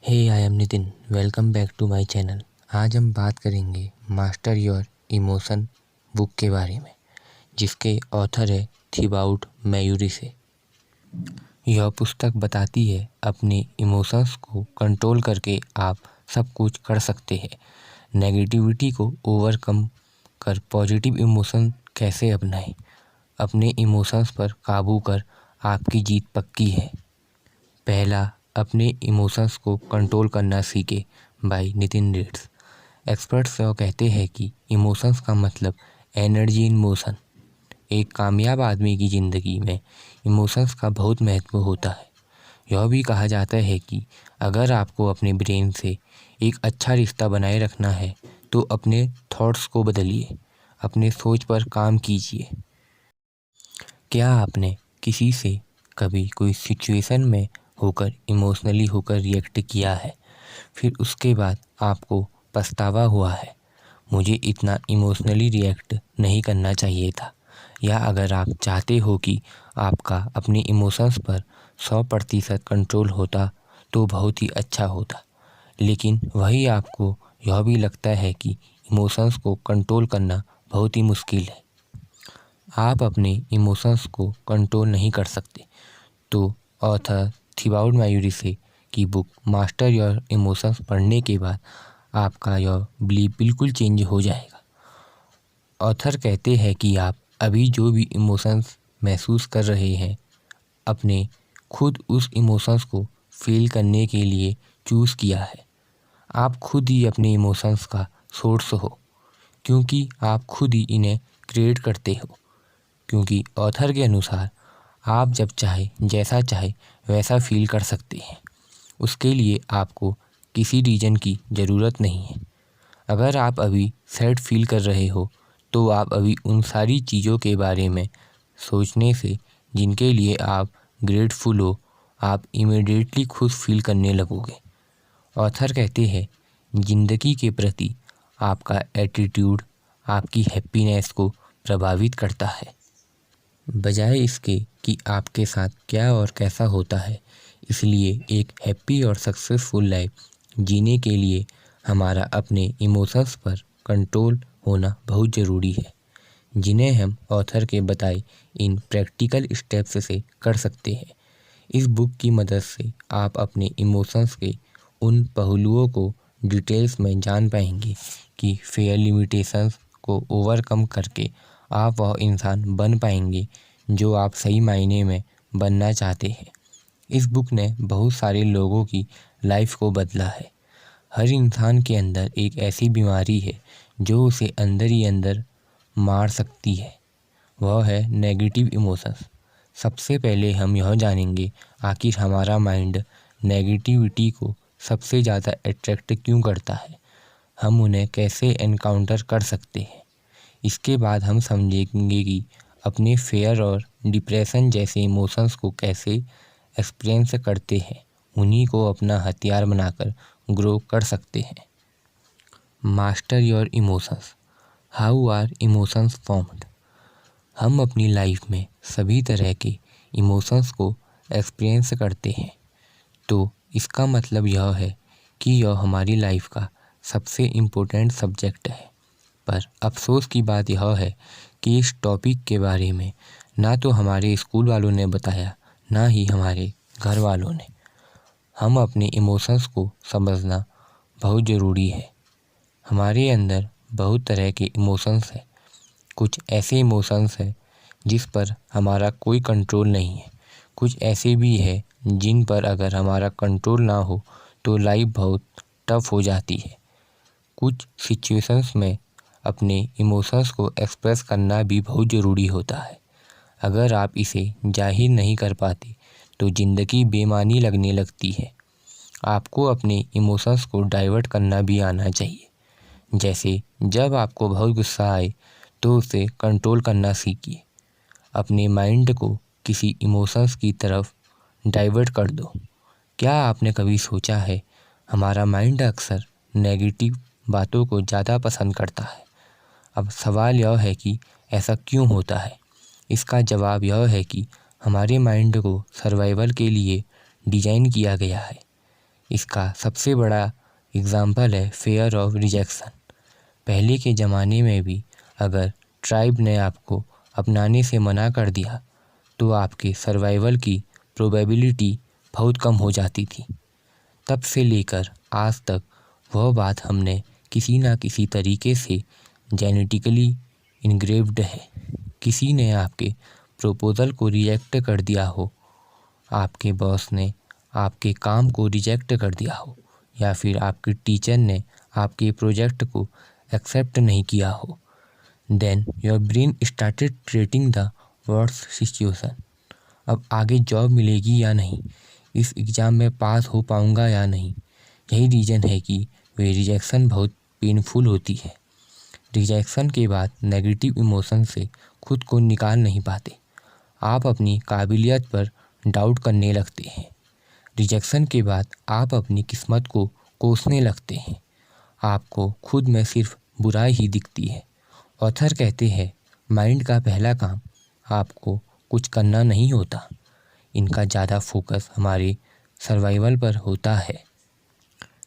Hey I am Nitin, welcome back to my channel. आज हम बात करेंगे मास्टर योर इमोशन बुक के बारे में, जिसके ऑथर है थिबाउट मैयूरिसे। यह पुस्तक बताती है अपने इमोशंस को कंट्रोल करके आप सब कुछ कर सकते हैं। नेगेटिविटी को ओवरकम कर पॉजिटिव इमोशन कैसे अपनाएं। अपने इमोशंस पर काबू कर आपकी जीत पक्की है। पहला, अपने इमोशंस को कंट्रोल करना सीखे बाय नितिन रेड्स। एक्सपर्ट्स यह कहते हैं कि इमोशंस का मतलब एनर्जी इन मोशन। एक कामयाब आदमी की ज़िंदगी में इमोशंस का बहुत महत्व होता है। यह भी कहा जाता है कि अगर आपको अपने ब्रेन से एक अच्छा रिश्ता बनाए रखना है तो अपने थॉट्स को बदलिए, अपने सोच पर काम कीजिए। क्या आपने किसी से कभी कोई सिचुएशन में होकर इमोशनली होकर रिएक्ट किया है, फिर उसके बाद आपको पछतावा हुआ है, मुझे इतना इमोशनली रिएक्ट नहीं करना चाहिए था? या अगर आप चाहते हो कि आपका अपने इमोशंस पर 100% कंट्रोल होता तो बहुत ही अच्छा होता, लेकिन वही आपको यह भी लगता है कि इमोशंस को कंट्रोल करना बहुत ही मुश्किल है, आप अपने इमोशंस को कंट्रोल नहीं कर सकते, तो ऑथर थिबाउट मैयूरिसे की बुक मास्टर योर इमोशंस पढ़ने के बाद आपका यह बिलीफ बिल्कुल चेंज हो जाएगा। ऑथर कहते हैं कि आप अभी जो भी इमोशंस महसूस कर रहे हैं, अपने खुद उस इमोशंस को फील करने के लिए चूज़ किया है। आप खुद ही अपने इमोशंस का सोर्स हो, क्योंकि आप खुद ही इन्हें क्रिएट करते हो। क्योंकि ऑथर के अनुसार आप जब चाहे जैसा चाहे वैसा फील कर सकते हैं। उसके लिए आपको किसी रीज़न की ज़रूरत नहीं है। अगर आप अभी सैड फील कर रहे हो तो आप अभी उन सारी चीज़ों के बारे में सोचने से जिनके लिए आप ग्रेटफुल हो, आप इमीडिएटली खुश फील करने लगोगे। ऑथर कहते हैं ज़िंदगी के प्रति आपका एटीट्यूड आपकी हैप्पीनेस को प्रभावित करता है, बजाय इसके कि आपके साथ क्या और कैसा होता है। इसलिए एक हैप्पी और सक्सेसफुल लाइफ जीने के लिए हमारा अपने इमोशंस पर कंट्रोल होना बहुत ज़रूरी है, जिन्हें हम ऑथर के बताए इन प्रैक्टिकल स्टेप्स से कर सकते हैं। इस बुक की मदद से आप अपने इमोशंस के उन पहलुओं को डिटेल्स में जान पाएंगे कि फेयर लिमिटेशंस को ओवरकम करके आप वह इंसान बन पाएंगे जो आप सही मायने में बनना चाहते हैं। इस बुक ने बहुत सारे लोगों की लाइफ को बदला है। हर इंसान के अंदर एक ऐसी बीमारी है जो उसे अंदर ही अंदर मार सकती है, वह है नेगेटिव इमोशंस। सबसे पहले हम यह जानेंगे आखिर हमारा माइंड नेगेटिविटी को सबसे ज़्यादा अट्रैक्ट क्यों करता है, हम उन्हें कैसे एनकाउंटर कर सकते हैं। इसके बाद हम समझेंगे कि अपने फेयर और डिप्रेशन जैसे इमोशंस को कैसे एक्सपीरियंस करते हैं, उन्हीं को अपना हथियार बनाकर ग्रो कर सकते हैं। Master your emotions, how are emotions formed. हम अपनी लाइफ में सभी तरह के इमोशंस को एक्सपीरियंस करते हैं, तो इसका मतलब यह है कि यह हमारी लाइफ का सबसे इम्पोर्टेंट सब्जेक्ट है। पर अफसोस की बात यह है कि इस टॉपिक के बारे में ना तो हमारे स्कूल वालों ने बताया, ना ही हमारे घर वालों ने। हम अपने इमोशंस को समझना बहुत ज़रूरी है। हमारे अंदर बहुत तरह के इमोशंस हैं। कुछ ऐसे इमोशंस हैं जिस पर हमारा कोई कंट्रोल नहीं है। कुछ ऐसे भी है जिन पर अगर हमारा कंट्रोल ना हो तो लाइफ बहुत टफ हो जाती है। कुछ सिचुएशंस में अपने इमोशंस को एक्सप्रेस करना भी बहुत ज़रूरी होता है। अगर आप इसे जाहिर नहीं कर पाते तो ज़िंदगी बेमानी लगने लगती है। आपको अपने इमोशंस को डाइवर्ट करना भी आना चाहिए। जैसे जब आपको बहुत गुस्सा आए तो उसे कंट्रोल करना सीखिए। अपने माइंड को किसी इमोशंस की तरफ डाइवर्ट कर दो। क्या आपने कभी सोचा है हमारा माइंड अक्सर नेगेटिव बातों को ज़्यादा पसंद करता है? अब सवाल यह है कि ऐसा क्यों होता है। इसका जवाब यह है कि हमारे माइंड को सर्वाइवल के लिए डिज़ाइन किया गया है। इसका सबसे बड़ा एग्ज़ाम्पल है फेयर ऑफ रिजेक्शन। पहले के ज़माने में भी अगर ट्राइब ने आपको अपनाने से मना कर दिया तो आपके सर्वाइवल की प्रोबेबिलिटी बहुत कम हो जाती थी। तब से लेकर आज तक वह बात हमने किसी ना किसी तरीके से जेनेटिकली इनग्रेव्ड है। किसी ने आपके प्रपोज़ल को रिजेक्ट कर दिया हो, आपके बॉस ने आपके काम को रिजेक्ट कर दिया हो, या फिर आपके टीचर ने आपके प्रोजेक्ट को एक्सेप्ट नहीं किया हो, then your brain started treating the worst situation. अब आगे जॉब मिलेगी या नहीं, इस एग्ज़ाम में पास हो पाऊँगा या नहीं, यही रीज़न है कि वे रिजेक्शन बहुत पेनफुल होती है। रिजेक्शन के बाद नेगेटिव इमोशन से खुद को निकाल नहीं पाते। आप अपनी काबिलियत पर डाउट करने लगते हैं। रिजेक्शन के बाद आप अपनी किस्मत को कोसने लगते हैं। आपको खुद में सिर्फ बुराई ही दिखती है। ऑथर कहते हैं माइंड का पहला काम आपको कुछ करना नहीं होता, इनका ज़्यादा फोकस हमारे सर्वाइवल पर होता है।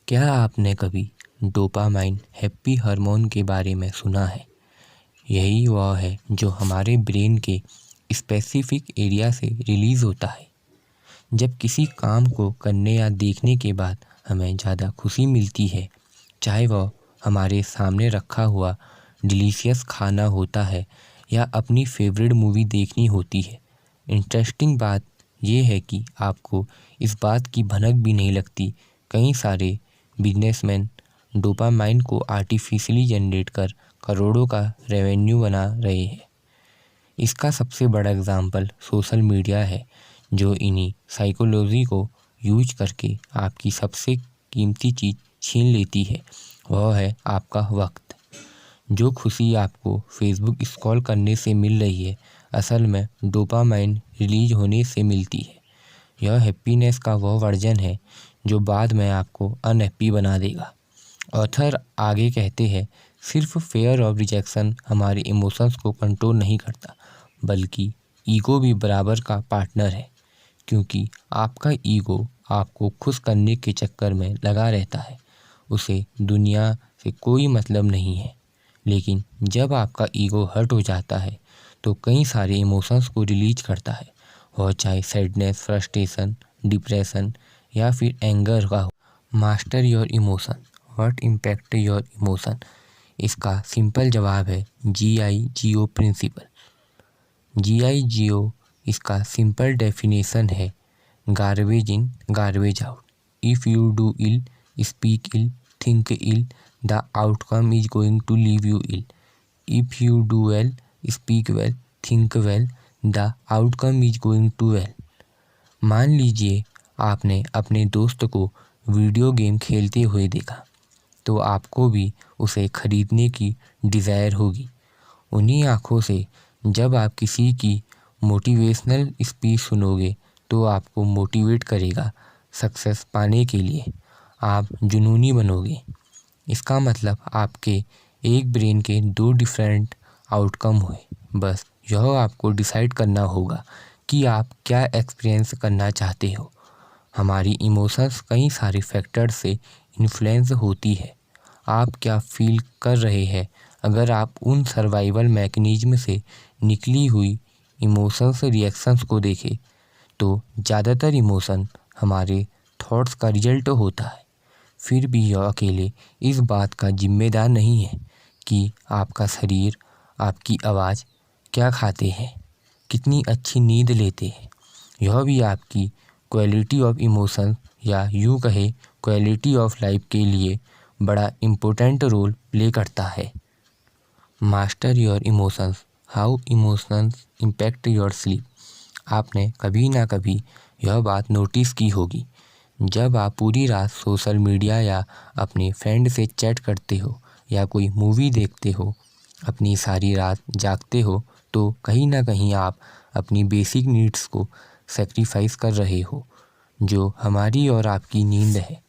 क्या आपने कभी डोपामाइन हैप्पी हार्मोन के बारे में सुना है? यही वह है जो हमारे ब्रेन के स्पेसिफिक एरिया से रिलीज़ होता है। जब किसी काम को करने या देखने के बाद हमें ज़्यादा खुशी मिलती है, चाहे वह हमारे सामने रखा हुआ डिलीशियस खाना होता है या अपनी फेवरेट मूवी देखनी होती है। इंटरेस्टिंग बात यह है कि आपको इस बात की भनक भी नहीं लगती कई सारे बिजनेसमैन डोपामाइन को आर्टिफिशियली जनरेट कर करोड़ों का रेवेन्यू बना रहे हैं। इसका सबसे बड़ा एग्जाम्पल सोशल मीडिया है, जो इन्हीं साइकोलॉजी को यूज करके आपकी सबसे कीमती चीज़ छीन लेती है। वह है आपका वक्त। जो खुशी आपको फेसबुक स्क्रॉल करने से मिल रही है, असल में डोपामाइन रिलीज होने से मिलती है। यह हैप्पीनेस का वह वर्जन है जो बाद में आपको अनहैप्पी बना देगा। ऑथर आगे कहते हैं सिर्फ फेयर ऑफ रिजेक्शन हमारे इमोशंस को कंट्रोल नहीं करता, बल्कि ईगो भी बराबर का पार्टनर है, क्योंकि आपका ईगो आपको खुश करने के चक्कर में लगा रहता है। उसे दुनिया से कोई मतलब नहीं है। लेकिन जब आपका ईगो हर्ट हो जाता है तो कई सारे इमोशंस को रिलीज करता है, वह चाहे सैडनेस, फ्रस्ट्रेशन, डिप्रेशन या फिर एंगर का हो। Master your emotion, what impact your emotion. इसका सिंपल जवाब है GIGO प्रिंसिपल। GIGO इसका सिंपल डेफिनेशन है garbage in garbage out. If you do ill, speak ill, think ill, the outcome is going to leave you ill. If you do well, speak well, think well, the outcome is going to well. मान लीजिए आपने अपने दोस्त को video game खेलते हुए देखा, तो आपको भी उसे खरीदने की डिज़ायर होगी। उन्हीं आँखों से जब आप किसी की मोटिवेशनल स्पीच सुनोगे तो आपको मोटिवेट करेगा सक्सेस पाने के लिए। आप जुनूनी बनोगे। इसका मतलब आपके एक ब्रेन के दो डिफरेंट आउटकम हुए। बस यह आपको डिसाइड करना होगा कि आप क्या एक्सपीरियंस करना चाहते हो। हमारी इमोशंस कई सारे फैक्टर्स से इन्फ्लुएंस होती है। आप क्या फील कर रहे हैं, अगर आप उन सर्वाइवल मैकेनिज्म से निकली हुई इमोशंस रिएक्शंस को देखें तो ज़्यादातर इमोशन हमारे थॉट्स का रिजल्ट होता है। फिर भी यह अकेले इस बात का जिम्मेदार नहीं है कि आपका शरीर, आपकी आवाज़ क्या खाते हैं, कितनी अच्छी नींद लेते हैं। यह भी आपकी क्वालिटी ऑफ इमोशन या यूँ कहे क्वालिटी ऑफ लाइफ के लिए बड़ा इम्पोर्टेंट रोल प्ले करता है। Master your emotions, how emotions impact your sleep. आपने कभी ना कभी यह बात नोटिस की होगी, जब आप पूरी रात सोशल मीडिया या अपने फ्रेंड से चैट करते हो या कोई मूवी देखते हो, अपनी सारी रात जागते हो, तो कहीं ना कहीं आप अपनी बेसिक नीड्स को सेक्रीफाइस कर रहे हो, जो हमारी और आपकी नींद है,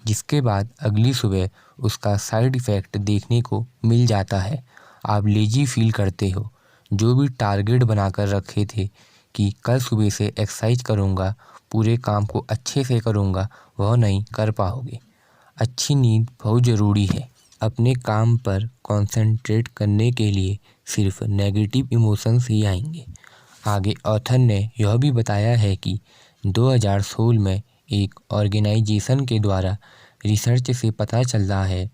जिसके बाद अगली सुबह उसका साइड इफ़ेक्ट देखने को मिल जाता है। आप लेजी फील करते हो। जो भी टारगेट बनाकर रखे थे कि कल सुबह से एक्सरसाइज करूँगा, पूरे काम को अच्छे से करूँगा वह नहीं कर पाओगे। अच्छी नींद बहुत ज़रूरी है। अपने काम पर कंसंट्रेट करने के लिए सिर्फ नेगेटिव इमोशंस ही आएंगे। आगे ऑथर ने यह भी बताया है कि 2016 में एक ऑर्गेनाइजेशन के द्वारा रिसर्च से पता चल रहा है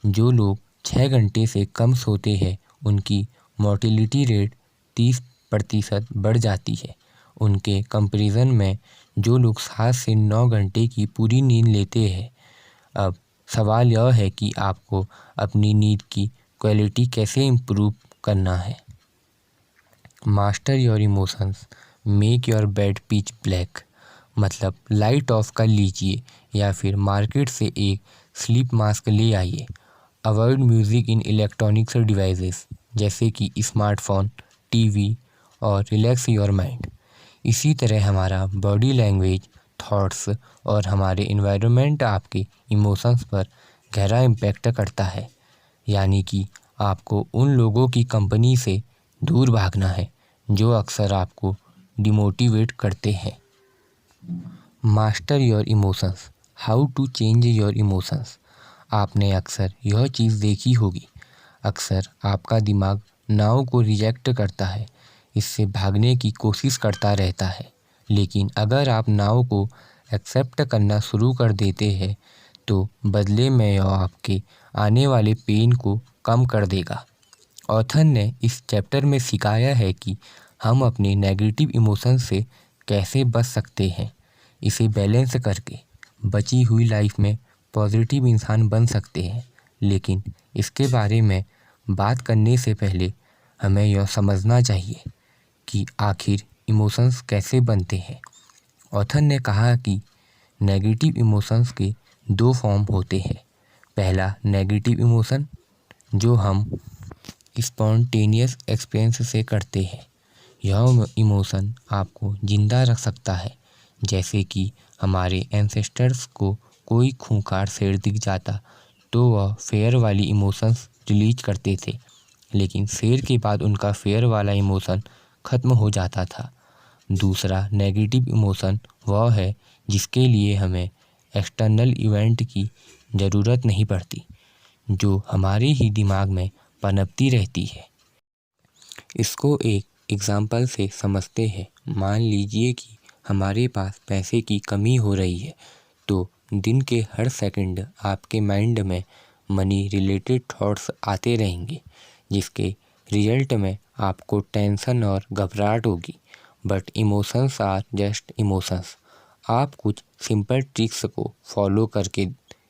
जो लोग 6 घंटे से कम सोते हैं उनकी मोर्टेलिटी रेट 30% बढ़ जाती है। उनके कंपैरिजन में जो लोग 7 से 9 घंटे की पूरी नींद लेते हैं। अब सवाल यह है कि आपको अपनी नींद की क्वालिटी कैसे इम्प्रूव करना है। Master your emotions, make your bed pitch black, मतलब लाइट ऑफ कर लीजिए या फिर मार्केट से एक स्लीप मास्क ले आइए। Avoid music in electronics devices जैसे कि स्मार्टफोन, टीवी और रिलैक्स योर माइंड। इसी तरह हमारा बॉडी लैंग्वेज, थॉट्स और हमारे इन्वायरमेंट आपके इमोशंस पर गहरा इम्पैक्ट करता है। यानी कि आपको उन लोगों की कंपनी से दूर भागना है जो अक्सर आपको डिमोटिवेट करते हैं। Master your emotions, how to change your emotions. आपने अक्सर यह चीज़ देखी होगी, अक्सर आपका दिमाग नाव को रिजेक्ट करता है, इससे भागने की कोशिश करता रहता है। लेकिन अगर आप नाव को एक्सेप्ट करना शुरू कर देते हैं तो बदले में यह आपके आने वाले पेन को कम कर देगा। ऑथर ने इस चैप्टर में सिखाया है कि हम अपने नेगेटिव इमोशंस से कैसे बच सकते हैं। इसे बैलेंस करके बची हुई लाइफ में पॉजिटिव इंसान बन सकते हैं। लेकिन इसके बारे में बात करने से पहले हमें यह समझना चाहिए कि आखिर इमोशंस कैसे बनते हैं। ऑथर ने कहा कि नेगेटिव इमोशंस के 2 फॉर्म होते हैं। पहला नेगेटिव इमोशन जो हम स्पॉन्टेनियस एक्सपीरियंस से करते हैं। यह इमोशन आपको जिंदा रख सकता है। जैसे कि हमारे एंसेस्टर्स को कोई खूंखार शेर दिख जाता तो वह फेयर वाली इमोशंस रिलीज करते थे, लेकिन शेर के बाद उनका फेयर वाला इमोशन ख़त्म हो जाता था। दूसरा नेगेटिव इमोशन वह है जिसके लिए हमें एक्सटर्नल इवेंट की ज़रूरत नहीं पड़ती, जो हमारे ही दिमाग में पनपती रहती है। इसको एक एग्जाम्पल से समझते हैं। मान लीजिए कि हमारे पास पैसे की कमी हो रही है, तो दिन के हर सेकंड आपके माइंड में मनी रिलेटेड थॉट्स आते रहेंगे, जिसके रिजल्ट में आपको टेंशन और घबराहट होगी। But emotions are just emotions. आप कुछ सिंपल ट्रिक्स को फॉलो करके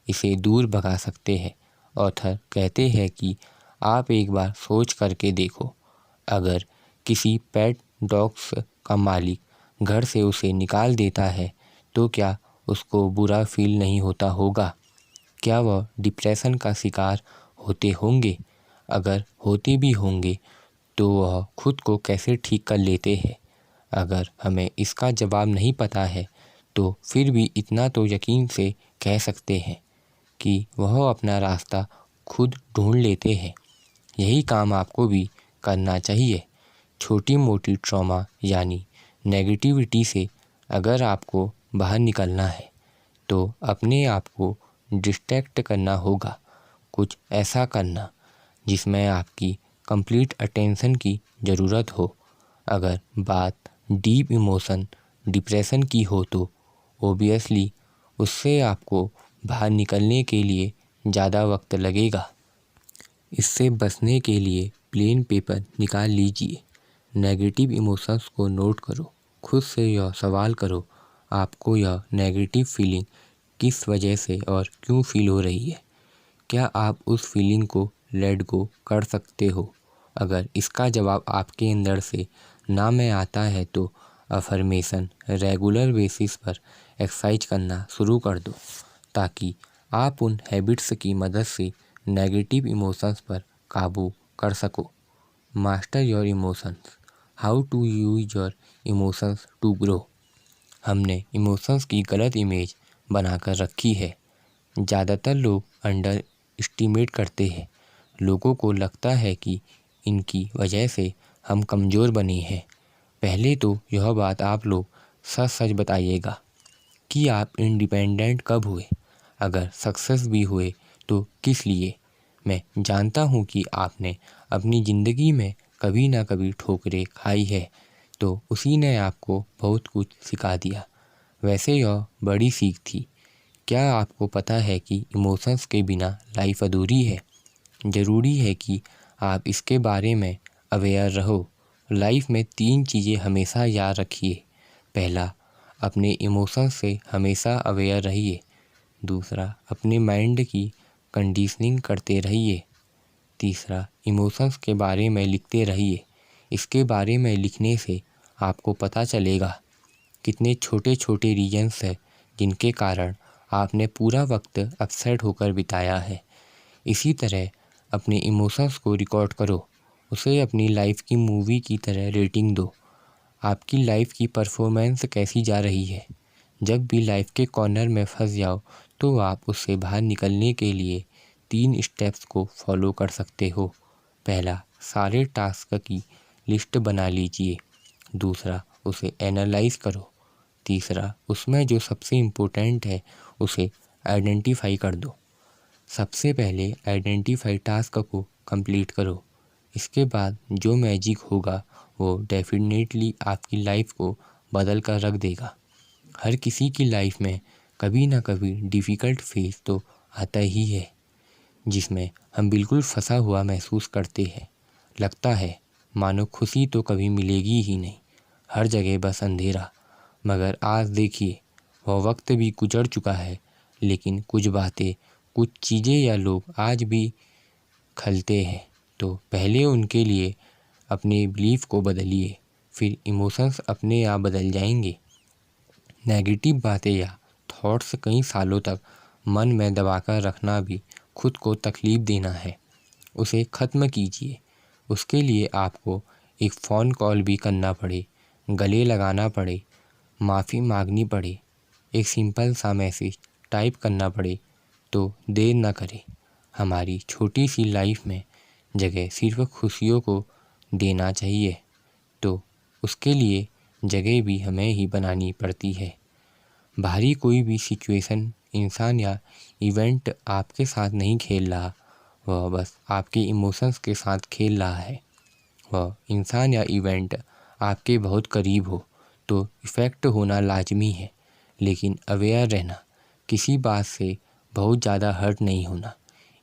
इसे दूर भगा सकते हैं। ऑथर कहते हैं कि आप एक बार सोच करके देखो, अगर किसी पेट डॉग्स का मालिक घर से उसे निकाल देता है तो क्या उसको बुरा फील नहीं होता होगा? क्या वह डिप्रेशन का शिकार होते होंगे? अगर होते भी होंगे तो वह खुद को कैसे ठीक कर लेते हैं? अगर हमें इसका जवाब नहीं पता है तो फिर भी इतना तो यकीन से कह सकते हैं कि वह अपना रास्ता खुद ढूंढ लेते हैं। यही काम आपको भी करना चाहिए। छोटी मोटी ट्रॉमा यानी नेगेटिविटी से अगर आपको बाहर निकलना है तो अपने आप को डिस्ट्रैक्ट करना होगा। कुछ ऐसा करना जिसमें आपकी कंप्लीट अटेंशन की ज़रूरत हो। अगर बात डीप इमोशन डिप्रेशन की हो तो ओबियसली उससे आपको बाहर निकलने के लिए ज़्यादा वक्त लगेगा। इससे बचने के लिए प्लेन पेपर निकाल लीजिए। नेगेटिव इमोशंस को नोट करो। खुद से यह सवाल करो, आपको यह नेगेटिव फीलिंग किस वजह से और क्यों फील हो रही है? क्या आप उस फीलिंग को लेट गो कर सकते हो? अगर इसका जवाब आपके अंदर से ना में आता है तो अफर्मेशन रेगुलर बेसिस पर एक्सरसाइज करना शुरू कर दो, ताकि आप उन हैबिट्स की मदद से नेगेटिव इमोशंस पर काबू कर सको। Master your emotions, how to use your emotions to grow. हमने इमोशंस की गलत इमेज बनाकर रखी है। ज़्यादातर लोग अंडर एस्टिमेट करते हैं। लोगों को लगता है कि इनकी वजह से हम कमज़ोर बने हैं। पहले तो यह बात आप लोग सच सच बताइएगा, कि आप इंडिपेंडेंट कब हुए, अगर सक्सेस भी हुए तो किस लिए। मैं जानता हूँ कि आपने अपनी ज़िंदगी में कभी ना कभी ठोकरें खाई है, तो उसी ने आपको बहुत कुछ सिखा दिया। वैसे यह बड़ी सीख थी। क्या आपको पता है कि इमोशंस के बिना लाइफ अधूरी है। ज़रूरी है कि आप इसके बारे में अवेयर रहो। लाइफ में 3 चीज़ें हमेशा याद रखिए। पहला, अपने इमोशंस से हमेशा अवेयर रहिए। दूसरा, अपने माइंड की कंडीशनिंग करते रहिए। तीसरा, इमोशंस के बारे में लिखते रहिए। इसके बारे में लिखने से आपको पता चलेगा कितने छोटे छोटे रीजन्स हैं जिनके कारण आपने पूरा वक्त अपसेट होकर बिताया है। इसी तरह अपने इमोशंस को रिकॉर्ड करो, उसे अपनी लाइफ की मूवी की तरह रेटिंग दो। आपकी लाइफ की परफॉर्मेंस कैसी जा रही है। जब भी लाइफ के कॉर्नर में फंस जाओ तो आप उससे बाहर निकलने के लिए 3 स्टेप्स को फॉलो कर सकते हो। पहला, सारे टास्क की लिस्ट बना लीजिए। दूसरा, उसे एनालाइज करो। तीसरा, उसमें जो सबसे इम्पोर्टेंट है उसे आइडेंटिफाई कर दो। सबसे पहले आइडेंटिफाई टास्क को कंप्लीट करो। इसके बाद जो मैजिक होगा वो डेफिनेटली आपकी लाइफ को बदल कर रख देगा। हर किसी की लाइफ में कभी ना कभी डिफ़िकल्ट फेज तो आता ही है, जिसमें हम बिल्कुल फंसा हुआ महसूस करते हैं। लगता है मानो खुशी तो कभी मिलेगी ही नहीं, हर जगह बस अंधेरा। मगर आज देखिए, वह वक्त भी गुजर चुका है, लेकिन कुछ बातें, कुछ चीज़ें या लोग आज भी खलते हैं। तो पहले उनके लिए अपने बिलीफ को बदलिए, फिर इमोशंस अपने आप बदल जाएंगे। नेगेटिव बातें या थॉट्स कई सालों तक मन में दबाकर रखना भी खुद को तकलीफ़ देना है। उसे ख़त्म कीजिए। उसके लिए आपको एक फ़ोन कॉल भी करना पड़े, गले लगाना पड़े, माफ़ी मांगनी पड़े, एक सिंपल सा मैसेज टाइप करना पड़े तो देर न करें। हमारी छोटी सी लाइफ में जगह सिर्फ खुशियों को देना चाहिए, तो उसके लिए जगह भी हमें ही बनानी पड़ती है। बाहरी कोई भी सिचुएशन, इंसान या इवेंट आपके साथ नहीं खेल रहा, वह बस आपके इमोशंस के साथ खेल रहा है। वह इंसान या इवेंट आपके बहुत करीब हो तो इफ़ेक्ट होना लाजमी है, लेकिन अवेयर रहना, किसी बात से बहुत ज़्यादा हर्ट नहीं होना।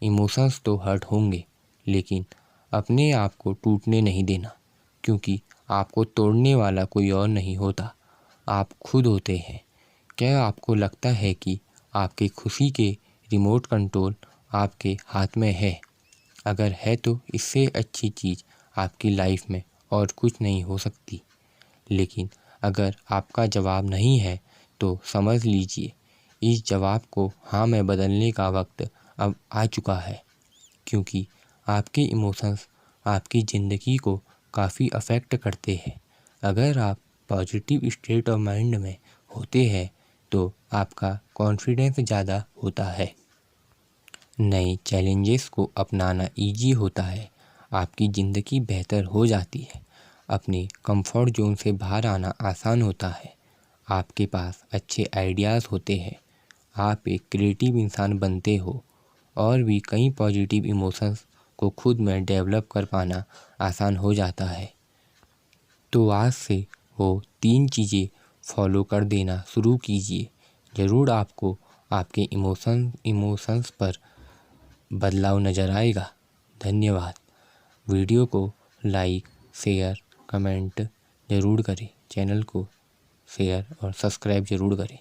इमोशंस तो हर्ट होंगे, लेकिन अपने आप को टूटने नहीं देना, क्योंकि आपको तोड़ने वाला कोई और नहीं होता, आप खुद होते हैं। क्या आपको लगता है कि आपकी खुशी के रिमोट कंट्रोल आपके हाथ में है? अगर है तो इससे अच्छी चीज़ आपकी लाइफ में और कुछ नहीं हो सकती। लेकिन अगर आपका जवाब नहीं है तो समझ लीजिए, इस जवाब को हाँ में बदलने का वक्त अब आ चुका है, क्योंकि आपके इमोशंस आपकी ज़िंदगी को काफ़ी अफेक्ट करते हैं। अगर आप पॉजिटिव स्टेट ऑफ माइंड में होते हैं तो आपका कॉन्फिडेंस ज़्यादा होता है, नए चैलेंजेस को अपनाना इजी होता है, आपकी ज़िंदगी बेहतर हो जाती है, अपने कंफर्ट जोन से बाहर आना आसान होता है, आपके पास अच्छे आइडियाज़ होते हैं, आप एक क्रिएटिव इंसान बनते हो, और भी कई पॉजिटिव इमोशंस को खुद में डेवलप कर पाना आसान हो जाता है। तो आज से वो 3 चीज़ें फॉलो कर देना शुरू कीजिए। ज़रूर आपको आपके इमोशंस पर बदलाव नज़र आएगा। धन्यवाद। वीडियो को लाइक, शेयर, कमेंट ज़रूर करें। चैनल को शेयर और सब्सक्राइब ज़रूर करें।